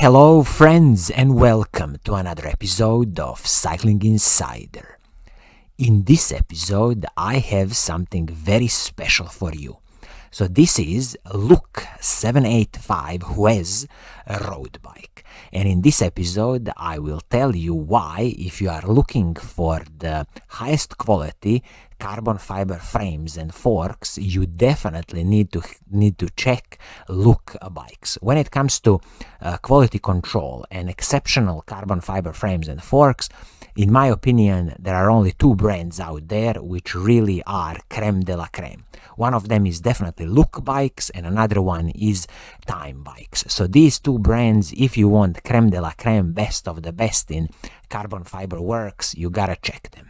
Hello friends and welcome to another episode of Cycling Insider. In this episode I have something very special for you. So this is Look 785 HUEZ road bike, and in this episode I will tell you why, if you are looking for the highest quality carbon fiber frames and forks, you definitely need to check Look bikes. When it comes to quality control and exceptional carbon fiber frames and forks, in my opinion, there are only two brands out there which really are creme de la creme. One of them is definitely Look bikes and another one is Time bikes. So these two brands, if you want creme de la creme, best of the best in carbon fiber works, you gotta check them.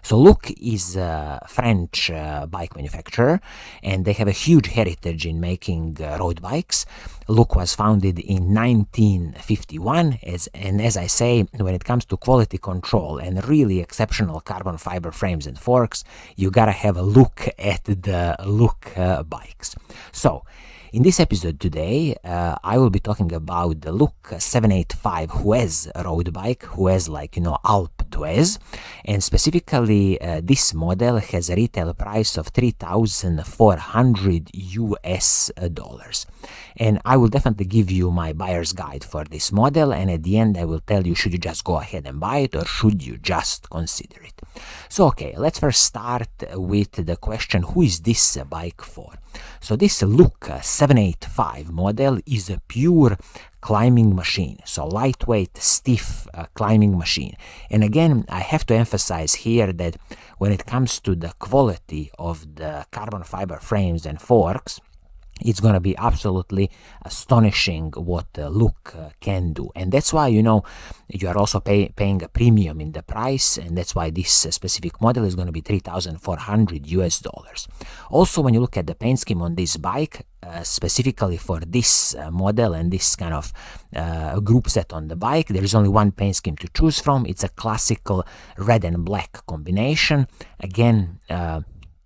So Look is a French bike manufacturer, and they have a huge heritage in making road bikes. Look was founded in 1951, and as I say, when it comes to quality control and really exceptional carbon fiber frames and forks, you gotta have a look at the Look bikes. So in this episode today, I will be talking about the Look 785 HUEZ road bike, HUEZ like, Alp HUEZ, and specifically this model has a retail price of $3,400. And I will definitely give you my buyer's guide for this model, and at the end I will tell you should you just go ahead and buy it or should you just consider it. So okay, let's first start with the question, who is this bike for? So this Look 785 model is a pure climbing machine, so lightweight, stiff climbing machine. And again, I have to emphasize here that when it comes to the quality of the carbon fiber frames and forks, it's going to be absolutely astonishing what Look can do. And that's why, you are also paying a premium in the price, and that's why this specific model is going to be $3,400. Also, when you look at the paint scheme on this bike, specifically for this model and this kind of group set on the bike, there is only one paint scheme to choose from. It's a classical red and black combination. Again,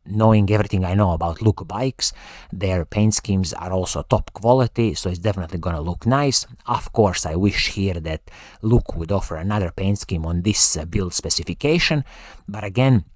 knowing everything I know about Look bikes, their paint schemes are also top quality, so it's definitely gonna look nice. Of course, I wish here that Look would offer another paint scheme on this build specification, but again,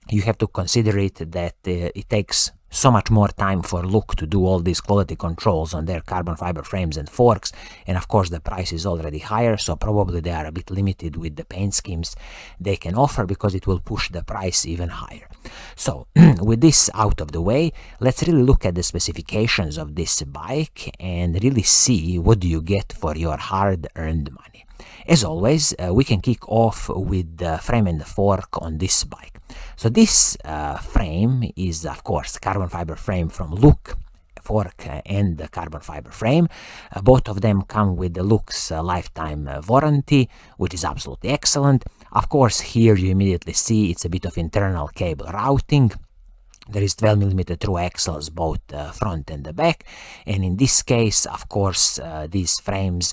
you have to consider it that it takes so much more time for Look to do all these quality controls on their carbon fiber frames and forks, and of course the price is already higher, so probably they are a bit limited with the paint schemes they can offer because it will push the price even higher. So with this out of the way, let's really look at the specifications of this bike and really see what do you get for your hard-earned money. As always, we can kick off with the frame and the fork on this bike. So this frame is, of course, carbon fiber frame from Look, fork and the carbon fiber frame. Both of them come with the Look's lifetime warranty, which is absolutely excellent. Of course, here you immediately see it's a bit of internal cable routing. There is 12mm through axles both front and the back, and in this case, of course, these frames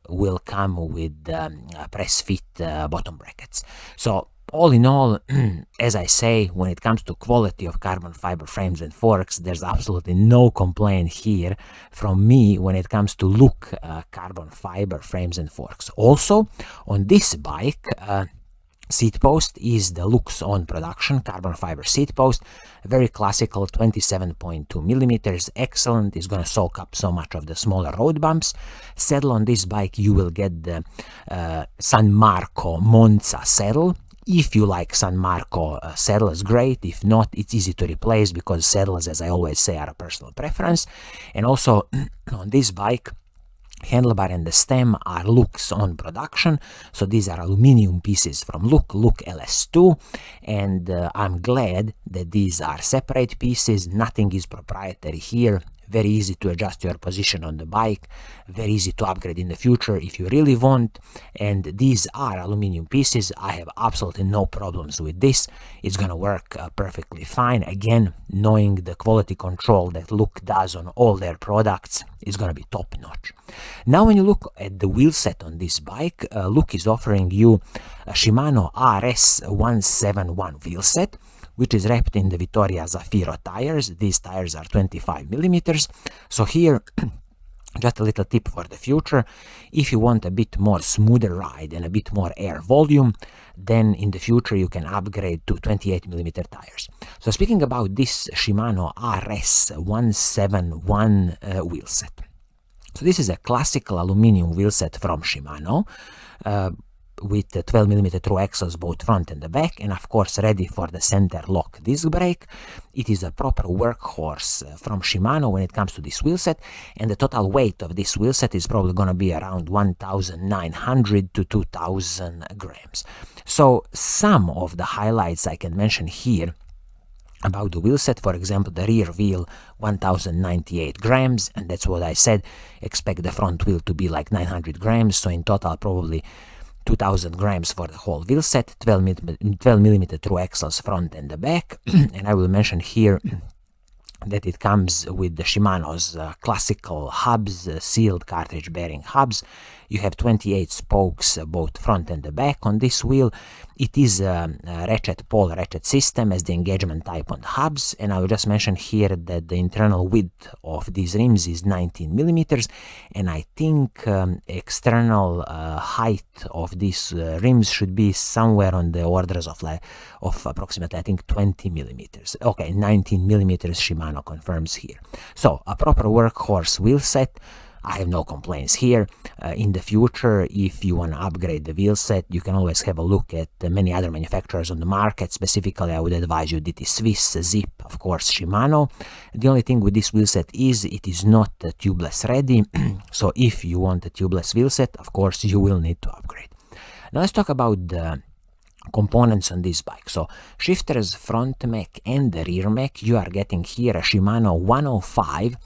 will come with press fit bottom brackets. So all in all, as I say, when it comes to quality of carbon fiber frames and forks, there's absolutely no complaint here from me when it comes to Look carbon fiber frames and forks. Also, on this bike, seat post is the Look's own production carbon fiber seat post, very classical, 27.2 millimeters, excellent. It's going to soak up so much of the smaller road bumps. Saddle on this bike, you will get the San Marco Monza saddle. If you like San Marco saddles, great. If not, it's easy to replace because saddles, as I always say, are a personal preference. And also on this bike, handlebar and the stem are Look's own production, so these are aluminum pieces from Look LS2, and I'm glad that these are separate pieces. Nothing is proprietary here. Very easy to adjust your position on the bike, very easy to upgrade in the future if you really want, and these are aluminum pieces. I have absolutely no problems with this. It's gonna work perfectly fine. Again, knowing the quality control that Look does on all their products is gonna be top notch. Now when you look at the wheel set on this bike, Look is offering you a Shimano RS171 wheel set, which is wrapped in the Vittoria Zafiro tires. These tires are 25 millimeters. So here Just a little tip for the future: if you want a bit more smoother ride and a bit more air volume, then in the future you can upgrade to 28mm tires. So speaking about this Shimano RS171 wheel set. So this is a classical aluminum wheel set from Shimano, with 12mm through axles both front and the back, and of course ready for the center lock disc brake. It is a proper workhorse from Shimano when it comes to this wheel set, and the total weight of this wheel set is probably going to be around 1,900 to 2,000 grams. So some of the highlights I can mention here about the wheel set: for example, the rear wheel 1098 grams, and that's what I said, expect the front wheel to be like 900 grams, so in total probably 2,000 grams for the whole wheel set, 12mm through axles front and the back. And I will mention here that it comes with the Shimano's classical hubs, sealed cartridge bearing hubs. You have 28 spokes both front and the back on this wheel. It is a pole ratchet system as the engagement type on the hubs, and I will just mention here that the internal width of these rims is 19mm, and I think external height of these rims should be somewhere on the orders of approximately, I think, 20mm. Okay, 19mm Shimano confirms here. So a proper workhorse wheel set. I have no complaints here. In the future, if you want to upgrade the wheel set, you can always have a look at many other manufacturers on the market. Specifically, I would advise you DT Swiss, Zip, of course Shimano. The only thing with this wheel set is it is not tubeless ready. So if you want a tubeless wheel set, of course you will need to upgrade. Now let's talk about the components on this bike. So shifters, front mech and the rear mech, you are getting here a Shimano 105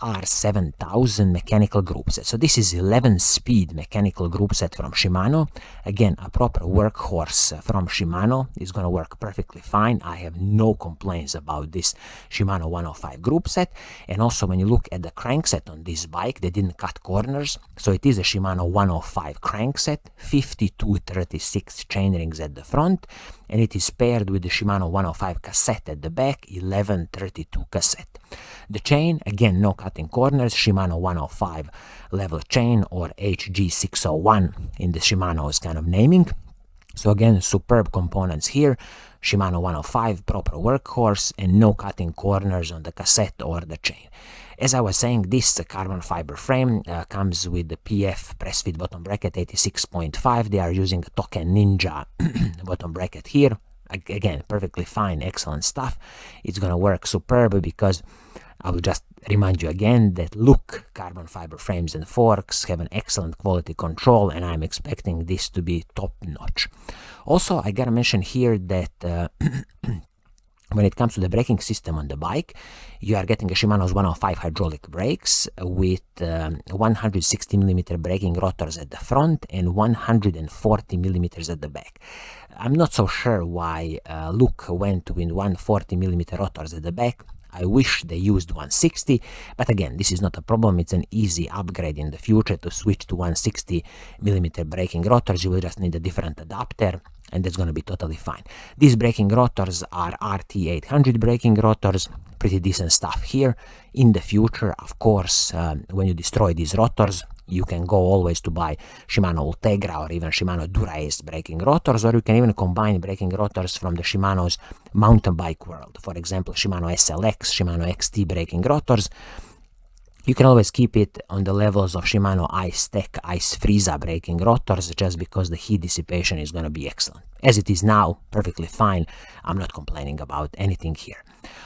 R7000 mechanical group set. So this is 11-speed mechanical group set from Shimano. Again, a proper workhorse from Shimano. Is going to work perfectly fine. I have no complaints about this Shimano 105 group set. And also when you look at the crankset on this bike, they didn't cut corners. So it is a Shimano 105 crankset, 5236 chainrings at the front, and it is paired with the Shimano 105 cassette at the back, 1132 cassette. The chain, again, no cutting corners, Shimano 105 level chain, or HG601 in the Shimano's kind of naming. So again, superb components here. Shimano 105, proper workhorse, and no cutting corners on the cassette or the chain. As I was saying, this carbon fiber frame comes with the PF press fit bottom bracket 86.5. They are using a Token Ninja bottom bracket here. Again, perfectly fine, excellent stuff. It's gonna work superb because I will just remind you again that look, carbon fiber frames and forks have an excellent quality control, and I'm expecting this to be top notch. Also, I gotta mention here that when it comes to the braking system on the bike, you are getting a Shimano's 105 hydraulic brakes with 160mm braking rotors at the front and 140mm at the back. I'm not so sure why Look went with 140mm rotors at the back. I wish they used 160, but again, this is not a problem. It's an easy upgrade in the future to switch to 160mm braking rotors. You will just need a different adapter, and that's going to be totally fine. These braking rotors are RT800 braking rotors, pretty decent stuff here. In the future, of course, when you destroy these rotors, you can go always to buy Shimano Ultegra or even Shimano Dura-Ace braking rotors, or you can even combine braking rotors from the Shimano's mountain bike world. For example, Shimano SLX, Shimano XT braking rotors. You can always keep it on the levels of Shimano Ice Tech, Ice Frieza braking rotors, just because the heat dissipation is going to be excellent. As it is now, perfectly fine. I'm not complaining about anything here.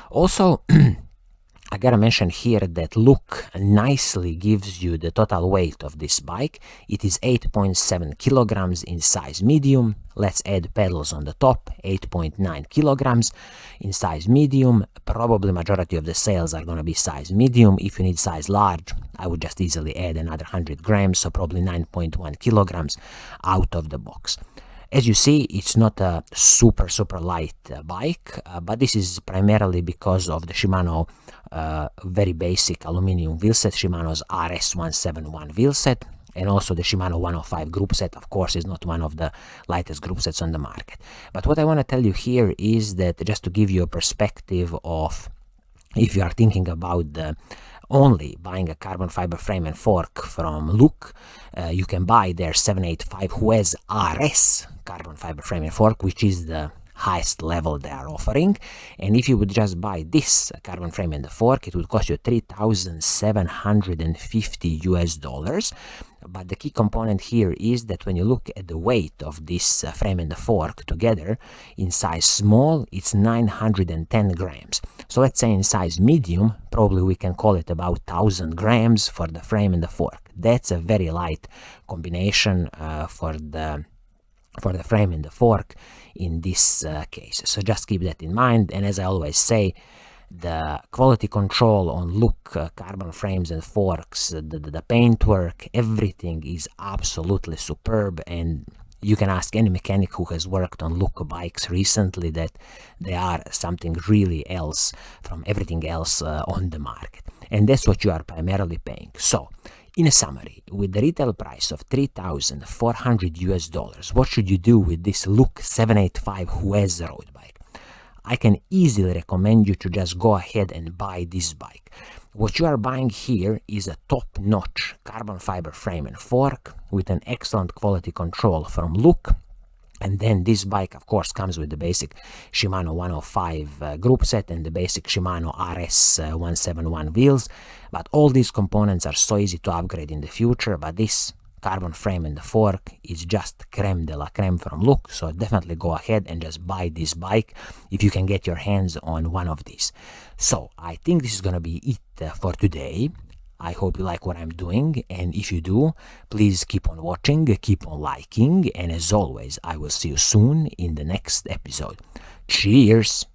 Also, I gotta mention here that Look nicely gives you the total weight of this bike. It is 8.7 kilograms in size medium. Let's add pedals on the top, 8.9 kilograms in size medium. Probably majority of the sales are gonna be size medium. If you need size large, I would just easily add another 100 grams, so probably 9.1 kilograms out of the box. As you see, it's not a super light bike, but this is primarily because of the Shimano very basic aluminum wheel set, Shimano's RS171 wheel set, and also the Shimano 105 group set, of course, is not one of the lightest group sets on the market. But what I want to tell you here is that, just to give you a perspective of, if you are thinking about the only buying a carbon fiber frame and fork from Look, you can buy their 785 HUEZ RS carbon fiber frame and fork, which is the highest level they are offering. And if you would just buy this carbon frame and the fork, it would cost you $3,750. But the key component here is that when you look at the weight of this frame and the fork together, in size small, it's 910 grams. So let's say in size medium, probably we can call it about 1000 grams for the frame and the fork. That's a very light combination for the frame and the fork in this case. So just keep that in mind. And as I always say, the quality control on Look carbon frames and forks, the paintwork, everything is absolutely superb. And you can ask any mechanic who has worked on Look bikes recently that they are something really else from everything else on the market. And that's what you are primarily paying. So in a summary, with the retail price of $3,400, what should you do with this Look 785 HUEZ road bike? I can easily recommend you to just go ahead and buy this bike. What you are buying here is a top-notch carbon fiber frame and fork with an excellent quality control from Look. And then this bike, of course, comes with the basic Shimano 105 group set and the basic Shimano RS171 wheels. But all these components are so easy to upgrade in the future. But this carbon frame and the fork is just creme de la creme from Look. So definitely go ahead and just buy this bike if you can get your hands on one of these. So I think this is going to be it for today. I hope you like what I'm doing, and if you do, please keep on watching, keep on liking, and as always, I will see you soon in the next episode. Cheers!